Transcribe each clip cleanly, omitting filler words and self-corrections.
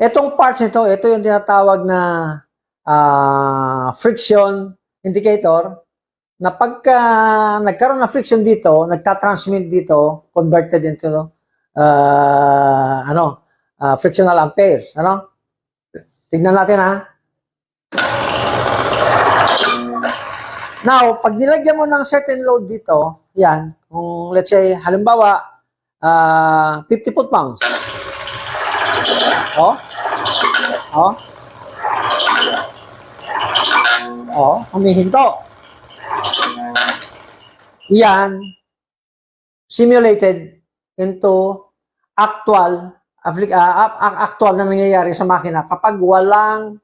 Itong parts nito, ito yung tinatawag na friction indicator na pagka nagkaroon ng friction dito, nagtatransmit dito, converted into frictional amperes. Ano? Tignan natin ha. Now, pag nilagyan mo ng certain load dito, yan, kung let's say, halimbawa, 50 foot-pounds. Oh. Oh. Oh, humihinto. Yan, simulated into actual na nangyayari sa makina kapag walang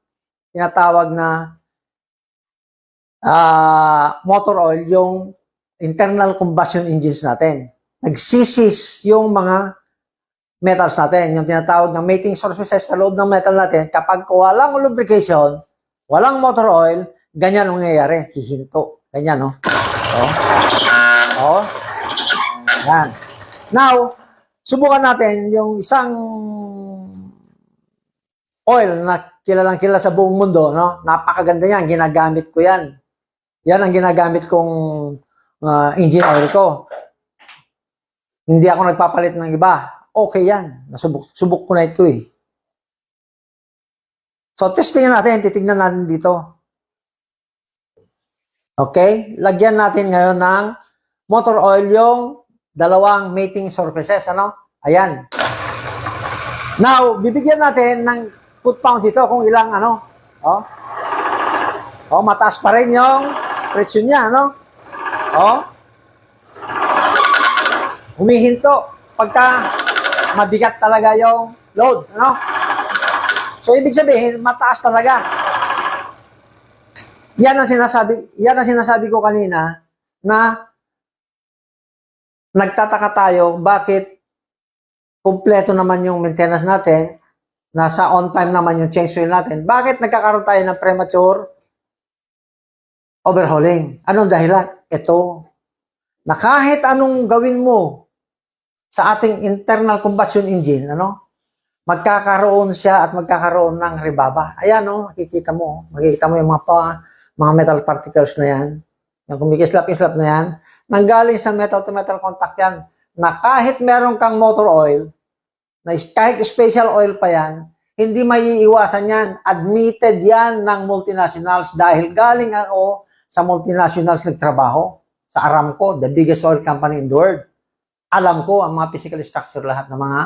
tinatawag na motor oil, yung internal combustion engines natin. Nagsisis yung mga metals natin, yung tinatawag na mating surfaces sa loob ng metal natin. Kapag walang lubrication, walang motor oil, ganyan ang nangyayari. Hihinto. Ganyan, no? Oh. Yan. Now, subukan natin yung isang oil na kilalang kilala sa buong mundo, no? Napakaganda yan. Ginagamit ko yan. Yan ang ginagamit kong engine oil ko. Hindi ako nagpapalit ng iba. Okay yan. Subok ko na ito eh. So, testingin natin. Titignan natin dito. Okay? Lagyan natin ngayon ng motor oil yung dalawang mating surfaces. Ano? Ayan. Now, bibigyan natin ng foot-pounds dito kung ilang ano. Oh, mataas pa rin yung friction niya. Ano? Oh. Humihinto pagka mabigat talaga yung load, ano? So ibig sabihin, mataas talaga. Yan ang sinasabi ko kanina na nagtataka tayo bakit kumpleto naman yung maintenance natin, nasa on time naman yung change oil natin. Bakit nagkakaroon tayo ng premature overhauling? Anong dahilan? Ito, na kahit anong gawin mo sa ating internal combustion engine, ano, magkakaroon siya at magkakaroon ng rebaba. Ayan, no, makikita mo yung mga metal particles na yan, yung kumikislap-islap na yan, nanggaling sa metal-to-metal contact yan, na kahit meron kang motor oil, na kahit special oil pa yan, hindi maiiwasan yan. Admitted yan ng multinationals dahil galing ako sa multinationals nagtrabaho sa Aramco, the biggest oil company in the world. Alam ko ang mga physical structure lahat ng mga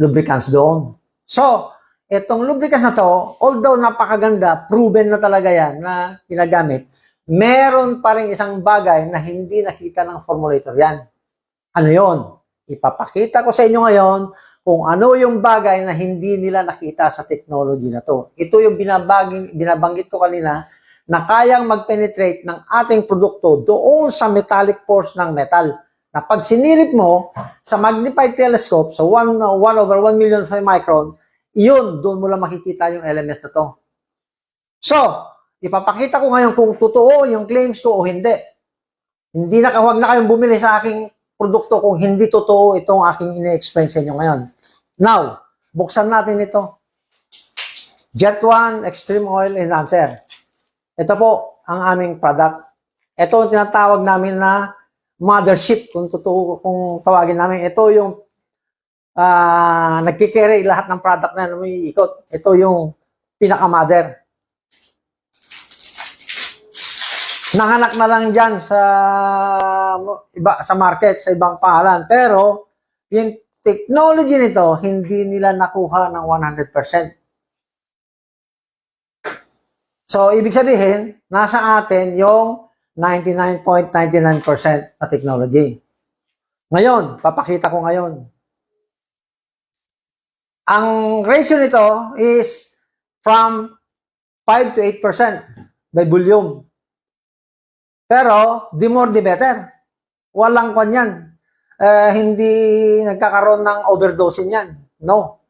lubricants doon. So, itong lubricants na to, although napakaganda, proven na talaga yan na ginagamit, meron pa rin isang bagay na hindi nakita ng formulator yan. Ano yon? Ipapakita ko sa inyo ngayon kung ano yung bagay na hindi nila nakita sa technology na to. Ito yung binabanggit ko kanina na kayang mag-penetrate ng ating produkto doon sa metallic pores ng metal. Na pag sinirip mo sa magnified telescope, sa 1/1,000,000 micron, iyon, doon mo lang makikita yung elements na to. So, ipapakita ko ngayon kung totoo yung claims ko o hindi. Huwag na kayong bumili sa aking produkto kung hindi totoo itong aking ine-explain sa inyo ngayon. Now, buksan natin ito. Jet 1 Extreme Oil Enhancer. Ito po ang aming product. Ito ang tinatawag namin na mothership, kung tawagin namin. Ito yung nagkikerry lahat ng product na may ikot. Ito yung pinaka-mother. Nanganak na lang dyan sa market, sa ibang pangalan. Pero, yung technology nito, hindi nila nakuha ng 100%. So, ibig sabihin, nasa atin yung 99.99% na technology. Ngayon, papakita ko ngayon. Ang ratio nito is from 5 to 8% by volume. Pero, the more the better. Walang kwan yan. Hindi nagkakaroon ng overdosing yan. No.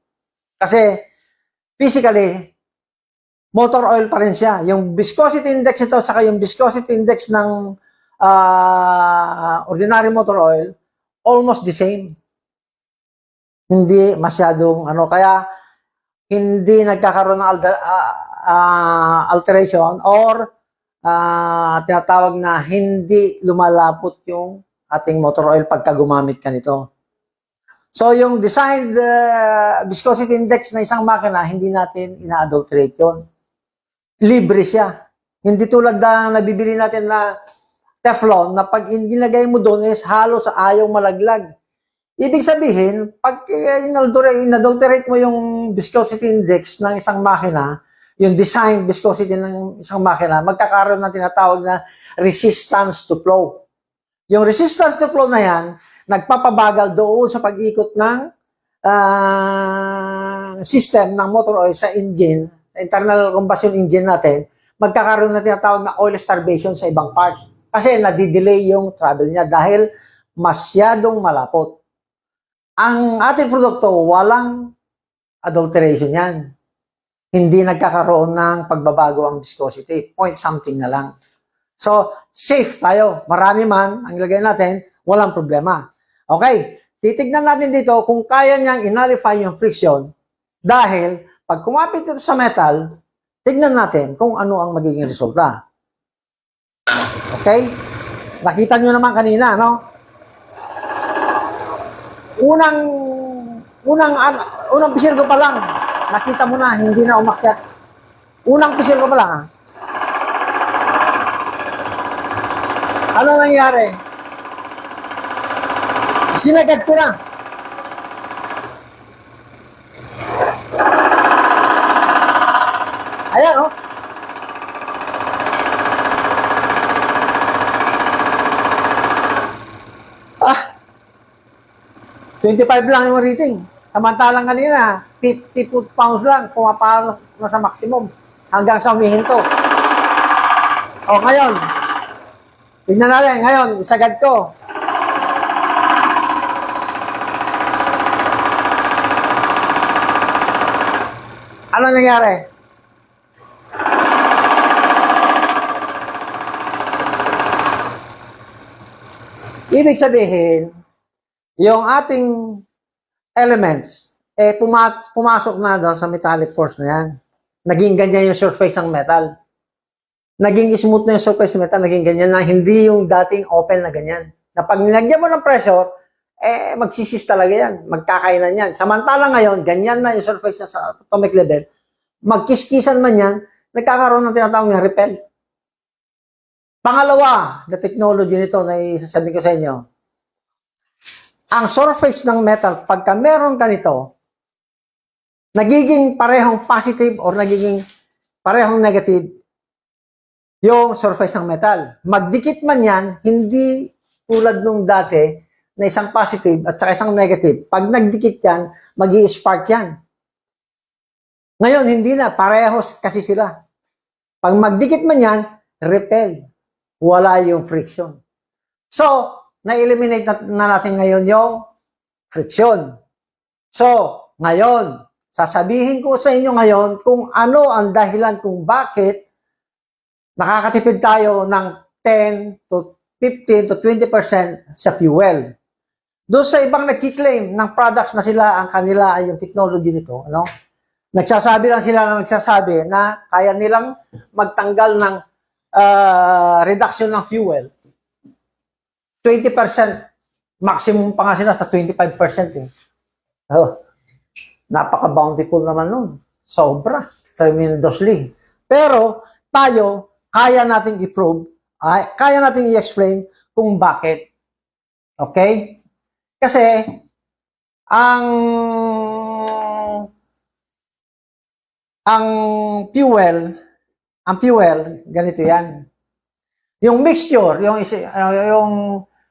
Kasi, physically, motor oil pa rin siya. Yung viscosity index nito saka yung viscosity index ng ordinary motor oil, almost the same. Hindi masyadong kaya hindi nagkakaroon ng alteration or tinatawag na hindi lumalapot yung ating motor oil pagka gumamit ka nito. So, yung designed viscosity index na isang makina, hindi natin ina-adulterate yun. Libre siya. Hindi tulad na nabibili natin na Teflon na pag inilagay mo doon is halos ayaw malaglag. Ibig sabihin, pag inadulterate mo yung viscosity index ng isang makina, yung design viscosity ng isang makina, magkakaroon ng tinatawag na resistance to flow. Yung resistance to flow na yan, nagpapabagal doon sa pag-ikot ng system ng motor oil sa engine, sa internal combustion engine natin, magkakaroon na tinatawag na oil starvation sa ibang parts. Kasi nadidelay yung travel niya dahil masyadong malapot. Ang ating produkto, walang adulteration yan. Hindi nagkakaroon ng pagbabago ang viscosity. Point something na lang. So, safe tayo. Marami man ang ilagay natin, walang problema. Okay, titignan natin dito kung kaya niyang inalify yung friction dahil pag kumapit ito sa metal, tignan natin kung ano ang magiging resulta. Okay? Nakita nyo naman kanina, no? Unang pisil ko pa lang, nakita mo na, hindi na umakyat. Unang pisil ko pa lang, ano nangyari? Sinagad ko na. Ayan, oh. Ah, 25 lang yung rating. Samantalang kanina, 50 foot-pounds lang, pumapalo na sa maximum hanggang sa humihinto. O, ngayon, tignan natin, ngayon, isagad ko. Ano nangyari? Ibig sabihin, yung ating elements, pumasok na doon sa metallic force na yan. Naging ganyan yung surface ng metal. Naging smooth na yung surface ng metal, naging ganyan na, hindi yung dating open na ganyan. Na pag nilagyan mo ng pressure, magsisis talaga yan, magkakainan yan. Samantala ngayon, ganyan na yung surface na sa atomic level, magkiskisan man yan, nagkakaroon ng tinatawag na repel. Pangalawa, the technology nito na isasabihin ko sa inyo, ang surface ng metal, pagka meron ka nito, nagiging parehong positive or nagiging parehong negative yung surface ng metal. Magdikit man yan, hindi tulad nung dati na isang positive at saka isang negative. Pag nagdikit yan, magi-spark yan. Ngayon, hindi na. Parehos kasi sila. Pag magdikit man yan, repel. Wala yung friction. So, na-eliminate na natin ngayon yung friction. So, ngayon, sasabihin ko sa inyo ngayon kung ano ang dahilan kung bakit nakakatipid tayo ng 10 to 15 to 20% sa fuel. Doon sa ibang nagkiklaim ng products na sila, ang kanila ay yung technology nito, ano? Nagsasabi lang sila na kaya nilang magtanggal ng reduction ng fuel. 20%, maximum pa nga sila sa 25% eh. Oh, napaka-bountiful naman nun. Sobra. Tremendously. Pero, tayo, kaya nating i-prove, kaya nating i-explain kung bakit. Okay? Kasi, ang fuel, ganito yan. Yung mixture, yung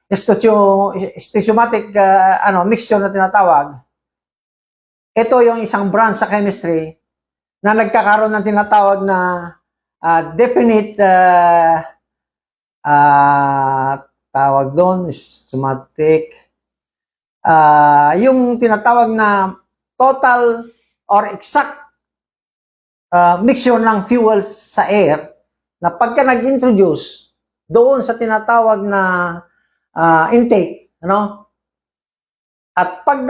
stoichiomatic mixture na tinatawag, ito yung isang branch sa chemistry na nagkakaroon ng tinatawag na definite tawag doon, stoichiomatic, yung tinatawag na total or exact mixture ng fuel sa air na pagka nag-introduce doon sa tinatawag na intake, ano? At pag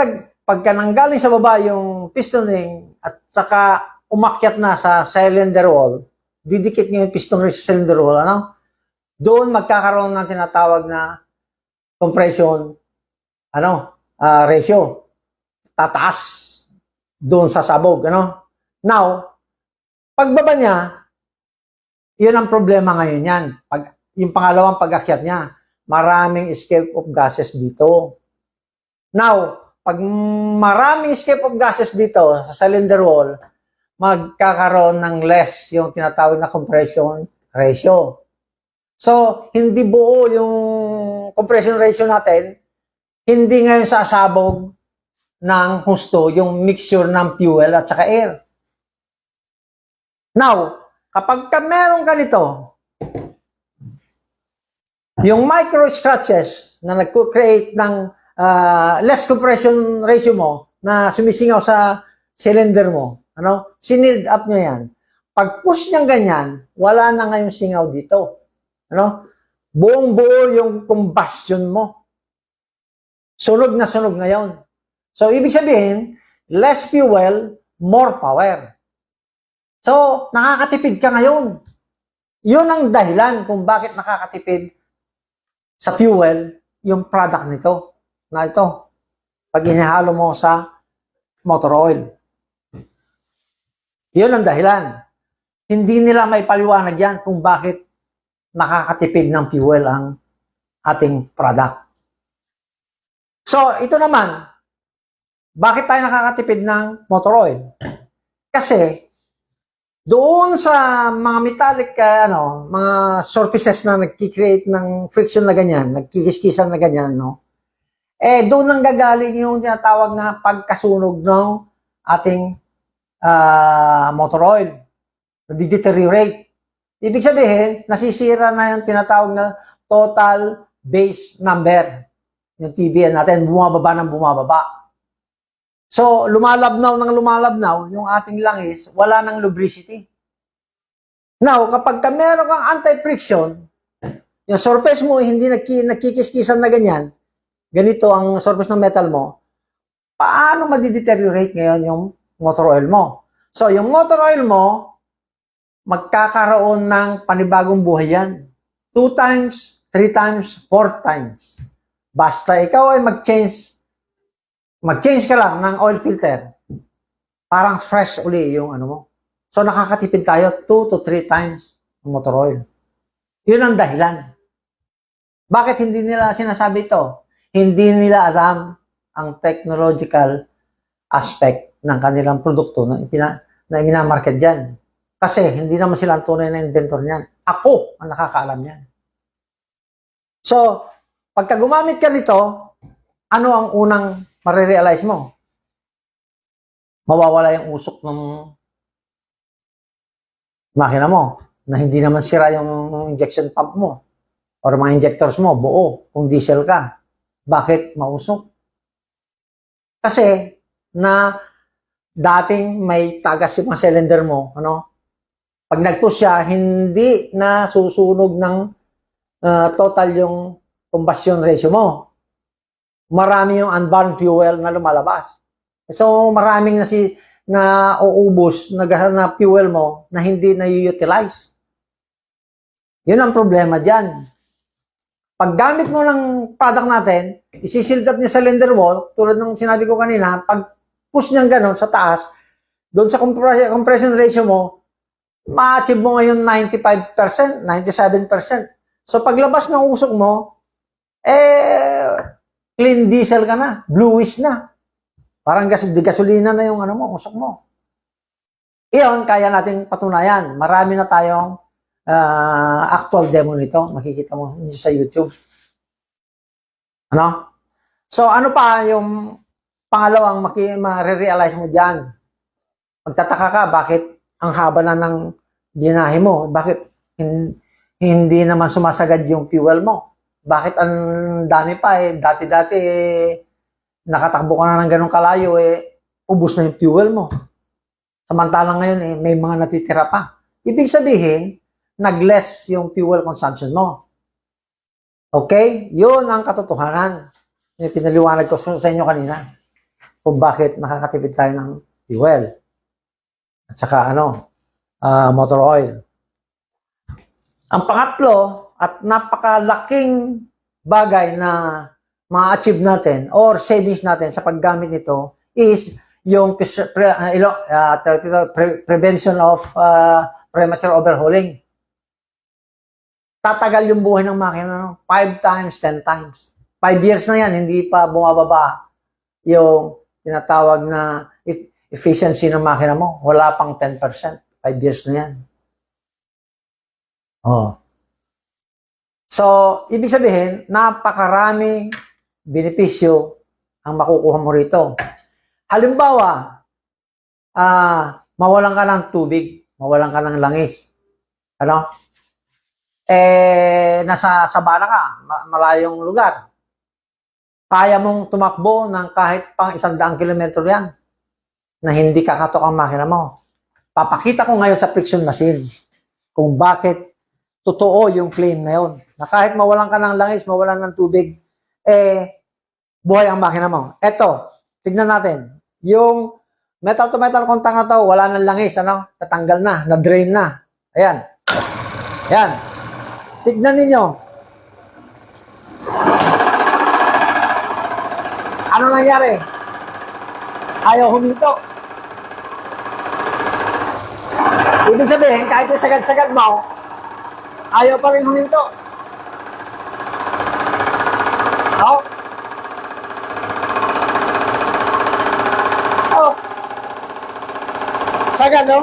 pagka nanggaling sa baba yung pistoning at saka umakyat na sa cylinder wall, didikit niyo yung piston sa cylinder wall, ano? Doon magkakaroon ng tinatawag na compression ratio. Tataas doon sa sabog, ano? Now, pagbaba niya, yun ang problema ngayon yan. Yung pangalawang pag-akyat niya, maraming escape of gases dito. Now, pag maraming escape of gases dito sa cylinder wall, magkakaroon ng less yung tinatawag na compression ratio. So, hindi buo yung compression ratio natin, hindi ngayon sasabog ng husto yung mixture ng fuel at saka air. Now, kapag meron ka nito, yung micro scratches na nag-create ng less compression ratio mo na sumisingaw sa cylinder mo, sinilled up nyo yan. Pag push niyang ganyan, wala na ngayong singaw dito. Buong-buo yung combustion mo. Sunog na sunog ngayon. So, ibig sabihin, less fuel, more power. So, nakakatipid ka ngayon. Yun ang dahilan kung bakit nakakatipid sa fuel yung product nito. Na ito, pag inihalo mo sa motor oil. Yun ang dahilan. Hindi nila may paliwanag yan kung bakit nakakatipid ng fuel ang ating product. So, ito naman, bakit tayo nakakatipid ng motor oil? Kasi, doon sa mga metallic, mga surfaces na nagki-create ng friction na ganyan, nagkikiskisan na ganyan, doon nang gagaling yung tinatawag na pagkasunog ng ating motor oil. Nadi-deteriorate. Ibig sabihin, nasisira na yung tinatawag na total base number. Yung TBN natin, bumababa ng bumababa. So, lumalabnaw yung ating langis, wala ng lubricity. Now, kapag meron kang anti-friction, yung surface mo hindi nagkikiskisan na ganyan, ganito ang surface ng metal mo, paano madideteriorate ngayon yung motor oil mo? So, yung motor oil mo, magkakaroon ng panibagong buhay yan. 2 times, 3 times, 4 times. Basta ikaw ay mag-change ka lang ng oil filter, parang fresh uli yung mo. So, nakakatipid tayo 2 to 3 times ng motor oil. Yun ang dahilan. Bakit hindi nila sinasabi ito? Hindi nila alam ang technological aspect ng kanilang produkto na minamarket dyan. Kasi hindi naman sila ang tunay na inventor niyan. Ako ang nakakaalam niyan. So, pagka gumamit ka nito, ano ang unang marirealize mo? Mawawala yung usok ng makina mo na hindi naman sira yung injection pump mo or mga injectors mo, buo, kung diesel ka. Bakit mausok? Kasi na dating may tagas yung mga cylinder mo, pag nag-push siya, hindi na susunog ng total yung combustion ratio mo. Marami yung unbound fuel na lumalabas. So, maraming na uubos na fuel mo na hindi na-utilize. Yun ang problema dyan. Pag gamit mo ng product natin, isisild up niya sa cylinder wall, tulad ng sinabi ko kanina, pag push niyang ganon sa taas, doon sa compression ratio mo, ma-achieve mo ngayon 95%, 97%. So, paglabas ng usok mo, clean diesel ka na, bluish na. Parang gasolina na yung usok mo. Iyon, kaya natin patunayan. Marami na tayong actual demo nito. Makikita mo sa YouTube. So, ano pa yung pangalawang ma-realize mo dyan? Magtataka ka, bakit ang haba na ng binahe mo? Bakit hindi naman sumasagad yung fuel mo? Bakit ang dami pa dati-dati nakatakbo ka na ng ganong kalayo ubos na yung fuel mo. Samantalang ngayon may mga natitira pa. Ibig sabihin, nag-less yung fuel consumption mo. Okay? Yun ang katotohanan. Yung pinaliwanag ko sa inyo kanina. kung bakit nakakatipid tayo ng fuel. At saka motor oil. Ang pangatlo at napakalaking bagay na ma-achieve natin or savings natin sa paggamit nito is yung prevention of premature overhauling. Tatagal yung buhay ng makina, 5 times, 10 times. 5 years na yan, hindi pa bumababa yung tinatawag na efficiency ng makina mo. Wala pang 10%. 5 years na yan. Oh. So, ibig sabihin, napakaraming benepisyo ang makukuha mo rito. Halimbawa, mawalan ka ng tubig, mawalan ka ng langis. Nasa sabana ka, malayong lugar. Kaya mong tumakbo ng kahit pang 100 kilometro yan na hindi kakatok ang makina mo. Papakita ko ngayon sa friction machine kung bakit totoo yung claim na yun. Na kahit mawalan ka ng langis, mawalan ng tubig, buhay ang makina mo. Eto, tignan natin. Yung metal to metal contact na to, wala ng langis, natanggal na, na-drain na. Ayan. Ayan. Tignan ninyo. Ano nangyari? Ayaw huminto. Ibig sabihin, kahit sagad-sagad mo, ayaw pa rin huminto. Oh. Oh. Sagad, no?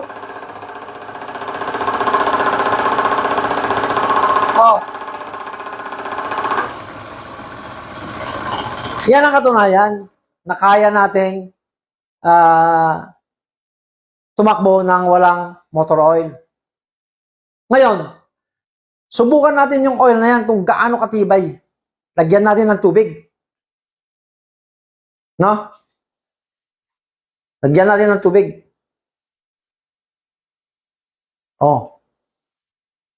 Oh. Yan ang katunayan na kaya nating tumakbo ng walang motor oil. Ngayon, subukan natin yung oil na yan kung gaano katibay. Lagyan natin ng tubig. No? Lagyan natin ng tubig. Oh.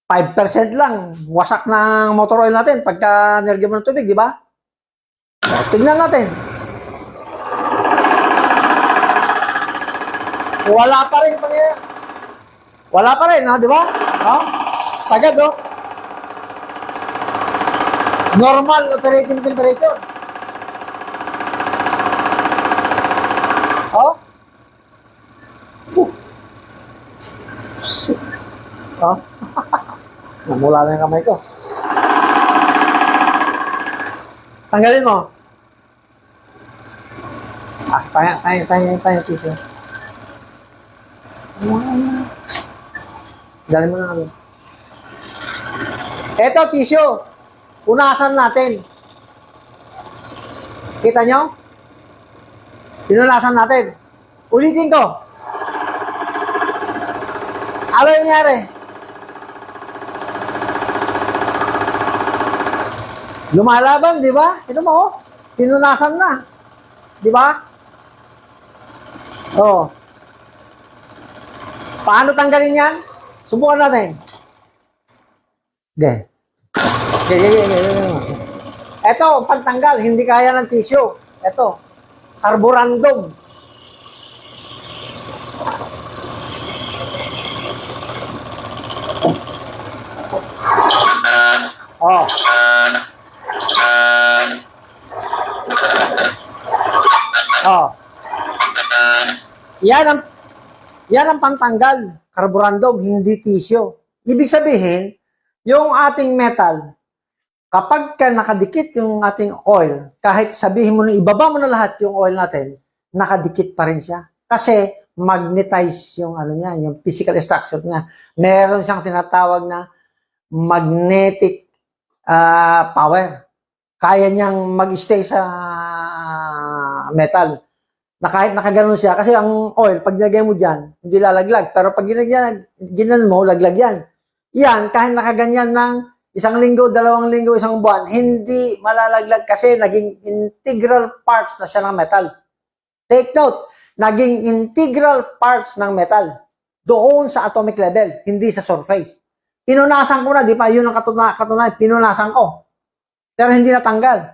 5% lang, wasak ng motor oil natin pagka nilagyan mo ng tubig, di ba? Tingnan natin. Wala pa rin pangyayari. Wala pa rin, di ba? Sagad, normal operating temperature. Namula lang yung kamay ko. Tanggalin mo. Tayo tissue. Tanggalin mo na. Eto, tissue. Punasan natin. Kita nyo? Pinunasan natin. Ulitin ko. Ano yung nangyari? Lumalaban, di ba? Ito mo, pinunasan na. Di ba? Oh. Paano tanggalin yan? Subukan natin. Okay. Ito, pagtanggal, hindi kaya ng tissue. Ito, carborundum. Oh. Oh. Yan ang pantanggal. Carborundum, hindi tissue. Ibig sabihin, yung ating metal, kapag ka nakadikit yung ating oil, kahit sabihin mo na ibaba mo na lahat yung oil natin, nakadikit pa rin siya. Kasi magnetize yung niya, yung physical structure niya. Meron siyang tinatawag na magnetic power. Kaya niyang mag-stay sa metal. Na kahit nakaganon siya, kasi ang oil, pag nilagay mo dyan, hindi lalaglag. Pero pag ginan mo, laglag yan. Yan, kahit nakaganyan ng 1 linggo, 2 linggo, 1 buwan, hindi malalaglag kasi naging integral parts na siya ng metal. Take note, naging integral parts ng metal. Doon sa atomic level, hindi sa surface. Pinunasan ko na, di ba? Yun ang katunayan, pinunasan ko. Pero hindi natanggal.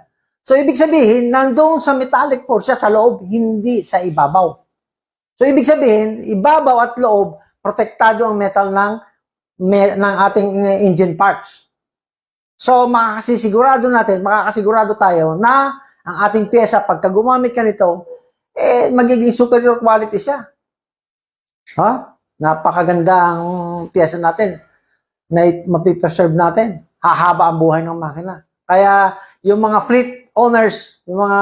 So, ibig sabihin, nandoon sa metallic force siya sa loob, hindi sa ibabaw. So, ibig sabihin, ibabaw at loob, protektado ang metal ng ating engine parts. So, makakasigurado tayo na ang ating pyesa, pagka gumamit ka nito, magiging superior quality siya. Napakaganda ang pyesa natin na mapipreserve natin. Hahaba ang buhay ng makina. Kaya, yung mga fleet owners, yung mga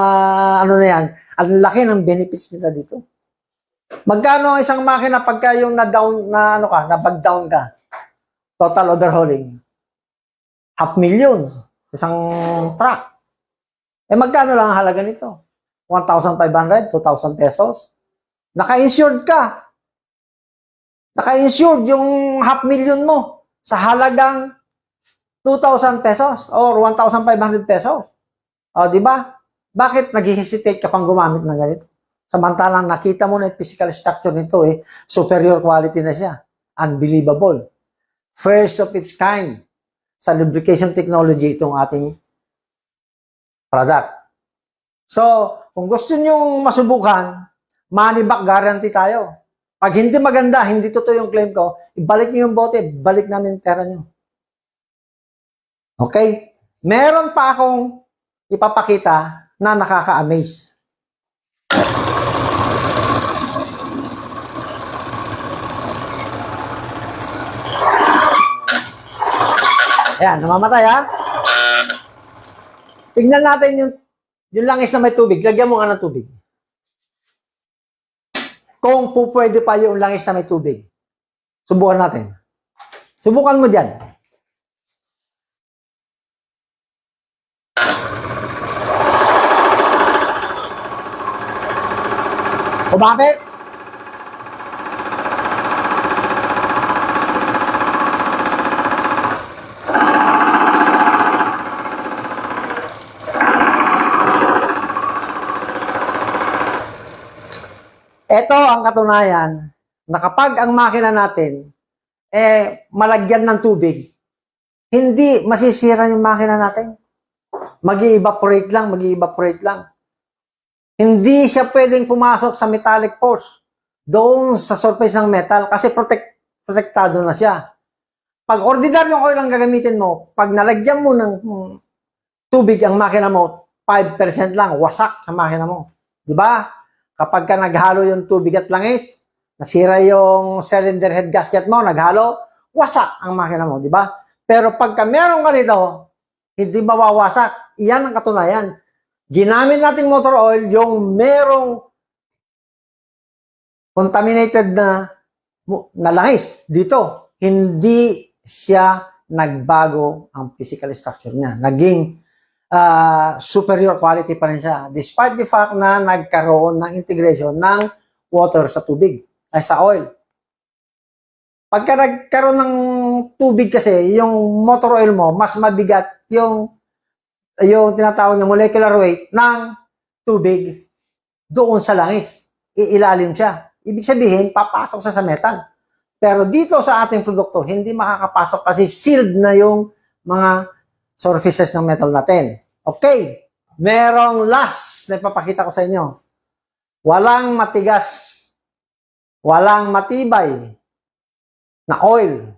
ang laki ng benefits nila dito. Magkano ang isang makina pagka yung nabag-down ka? Total overhauling. 500,000 isang truck. Magkano lang ang halaga nito? 1,500, 2,000 pesos. Naka-insured ka. Naka-insured yung 500,000 mo sa halagang 2,000 pesos or 1,500 pesos. O, di ba? Bakit nag-hesitate ka pang gumamit ng ganito? Samantalang nakita mo na yung physical structure nito, superior quality na siya. Unbelievable. First of its kind sa lubrication technology itong ating product. So, kung gusto nyo masubukan, money back guarantee tayo. Pag hindi maganda, hindi totoo yung claim ko, ibalik nyo yung bote, balik namin pera nyo. Okay? Meron pa akong ipapakita na nakaka-amaze. Ayan, namamatay ha. Tingnan natin yung langis na may tubig. Lagyan mo nga ng tubig. Kung pwede pa yung langis na may tubig. Subukan natin. Subukan mo dyan. O bakit? Ito ang katunayan na kapag ang makina natin malagyan ng tubig, hindi masisira yung makina natin. Mag-evaporate lang. Hindi siya pwedeng pumasok sa metallic force doon sa surface ng metal kasi protektado na siya. Pag ordinaryong oil ang gagamitin mo, pag nalagyan mo ng tubig ang makina mo, 5% lang, wasak sa makina mo. Di ba? Kapag ka naghalo yung tubig at langis, nasira yung cylinder head gasket mo, naghalo, wasak ang makina mo, di ba? Pero pagka meron ka nito, hindi mawawasak. Iyan ang katunayan. Ginamit natin motor oil yung merong contaminated na langis dito. Hindi siya nagbago ang physical structure niya. Naging superior quality pa rin siya. Despite the fact na nagkaroon ng integration ng water sa tubig, ay sa oil. Pagka nagkaroon ng tubig kasi, yung motor oil mo, mas mabigat yung tinatawag na molecular weight ng tubig doon sa langis. Iilalim siya. Ibig sabihin, papasok sa metal. Pero dito sa ating produkto, hindi makakapasok kasi sealed na yung mga surfaces ng metal natin. Okay. Merong last na ipapakita ko sa inyo. Walang matigas, walang matibay na oil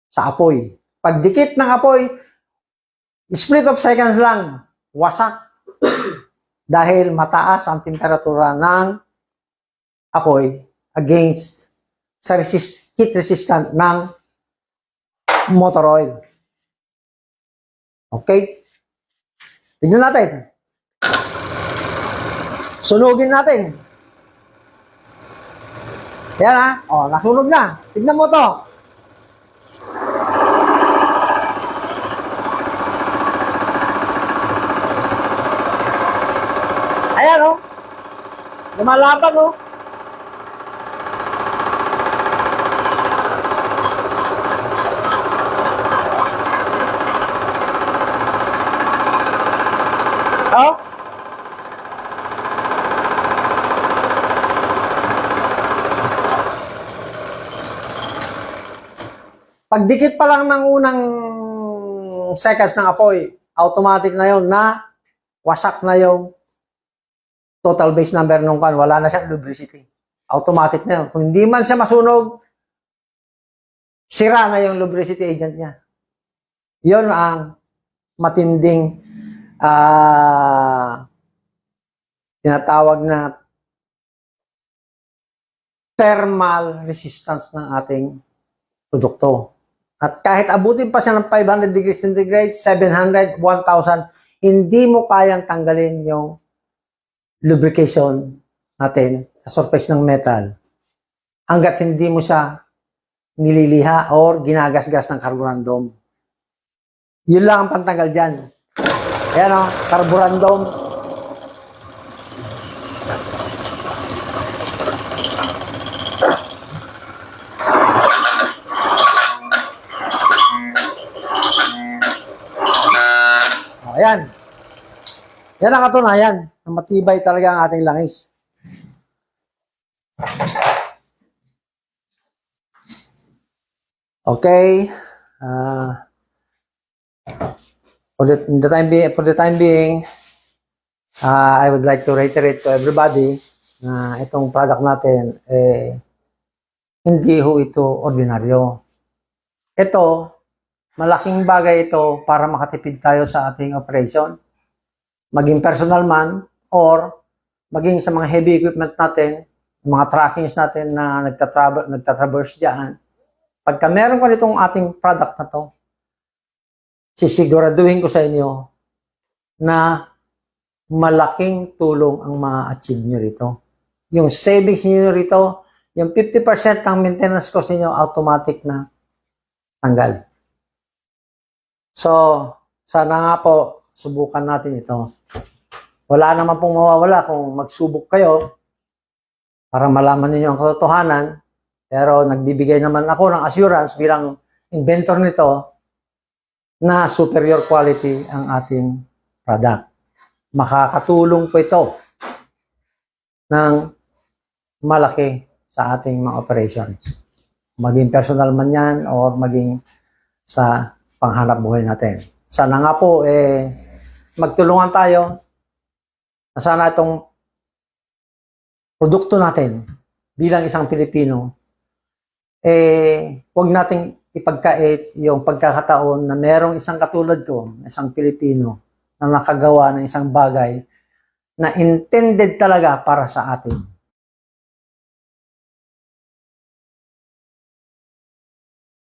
sa apoy. Pagdikit ng apoy, split of seconds lang, wasak. Dahil mataas ang temperatura ng apoy against sa heat resistant ng motor oil. Okay? Tignan natin. Sunugin natin. Yan ha. O, nasunog na. Tignan mo to. Ayan o. Lumalaban o. Oh. Pagdikit pa lang ng unang seconds ng apoy, automatic na yon na wasak na yung total base number nung kan, wala na siyang lubricity. Automatic na yun. Kung hindi man siya masunog, sira na yung lubricity agent niya. Yun ang matinding tinatawag na thermal resistance ng ating produkto. At kahit abutin pa siya ng 500 degrees centigrade, 700, 1,000, hindi mo kayang tanggalin yung lubrication natin sa surface ng metal hanggat hindi mo siya nililiha or ginagasgas ng carborundum. Yun lang ang pantanggal dyan. Ayan o, carborundum. Ayan. Yan ang katunayan na matibay talaga ang ating langis. Okay. For the time being, I would like to reiterate to everybody na itong product natin, hindi ho ito ordinaryo. Ito, malaking bagay ito para makatipid tayo sa ating operation. Maging personal man or maging sa mga heavy equipment natin, mga trackings natin na nagtatraverse dyan. Pagka meron ko nitong ating product na to, sisiguraduhin ko sa inyo na malaking tulong ang ma-achieve nyo rito. Yung savings nyo rito, yung 50% ng maintenance cost nyo, automatic na tanggal. So, sana nga po, subukan natin ito. Wala naman pong mawawala kung magsubok kayo para malaman niyo ang katotohanan. Pero nagbibigay naman ako ng assurance bilang inventor nito na superior quality ang ating product. Makakatulong po ito ng malaki sa ating mga operation. Maging personal man yan or maging sa panghanap buhay natin. Sana nga po, magtulungan tayo na sana itong produkto natin bilang isang Pilipino, huwag nating ipagkait yung pagkakataon na merong isang katulad ko, isang Pilipino, na nakagawa ng isang bagay na intended talaga para sa atin.